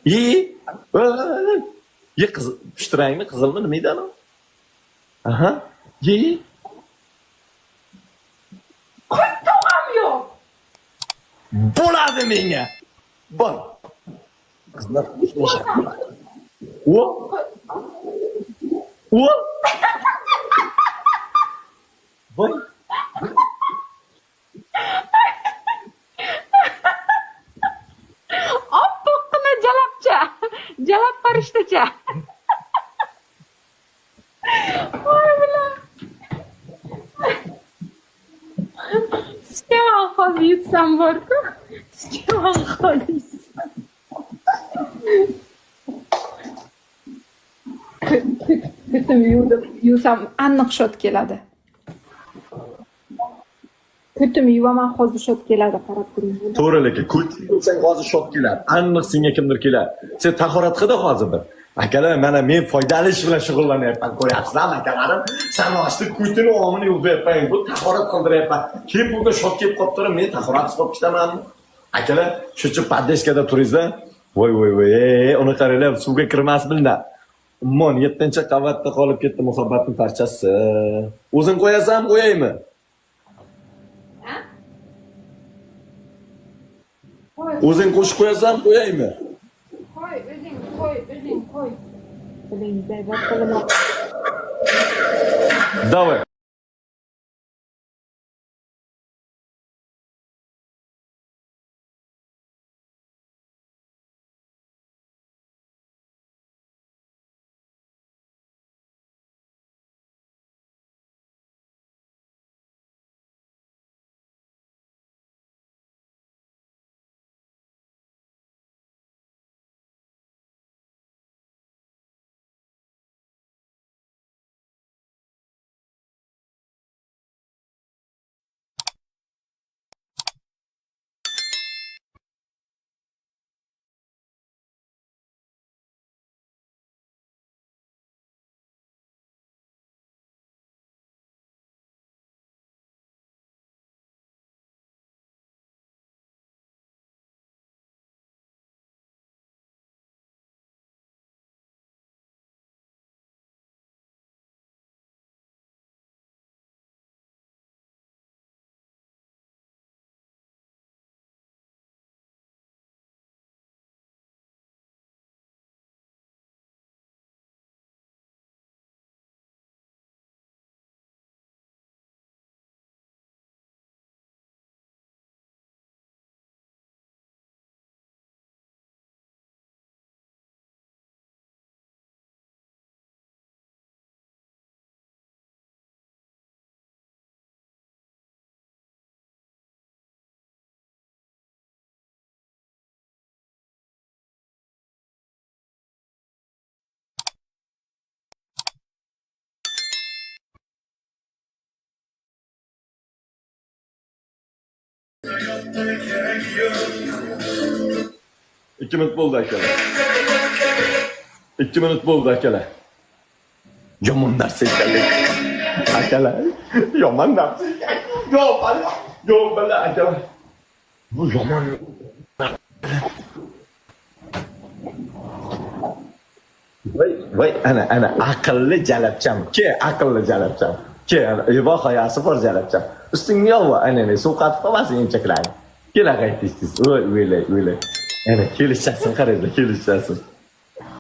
Ye. Ye qizil, pushti rangmi, qizilmi, nima edi ana? Aha. Ye. Qo'ytog'am yo'q. Bo'ladi menga. Bor. Qizlar qo'shilishadi. O? O? Voy. Oppoqqina jalabcha. Jalab farishtacha. Voy bilan. Skeman hozir yutsam bor-ku. Skeman hozir. Ko'tim yuvsam aniq shot keladi. Ko'tim yuvaman hozir shot keladi, qarab turing. To'g'ri lekin kultli bo'lsang hozir shok keladi. Aniq senga kimdir keladi. Sen tahorat qildi hozir bir. Akalar, mana men foydali ish bilan shug'ullanyapman. Ko'ryapsizlarmi akalarim? Sanoqli kuytini omini yuvyapman. Bu tahorat qildiryapman. Kelib burada shok kelib qolib turib, men tahoratsiz qolib ketamanmi? Akalar, shucha paddeskada turingizlar. Voy, uni qaranglar, suvga kirmas bilda. Ummon 7-qavatda qolib ketdi muhabbatning parchasi. O'zing qo'yasan, qo'yaymi? O'zing qo'shib qo'yasan, qo'yaymi? Qo'y, o'zing qo'y. Qo'lingizda bir qo'lini. Давай. İki minut bo'ldi akalar. 2 minut bo'ldi akalar. Yomon narsa ekanlik. Akalar, yomon narsa. Yo'q, bala akalar. Bu yomon. Voy, ana aqlli jalabcham. Ke aqlli jalabcham. Ke ibo hayasi bor jalabcham. Ustingni yolva, ana suv qatib qolmasin emchaklaring. Kela qaytdingiz. O'ylay. Ana kelishasiz, qaranglar, kelishasiz.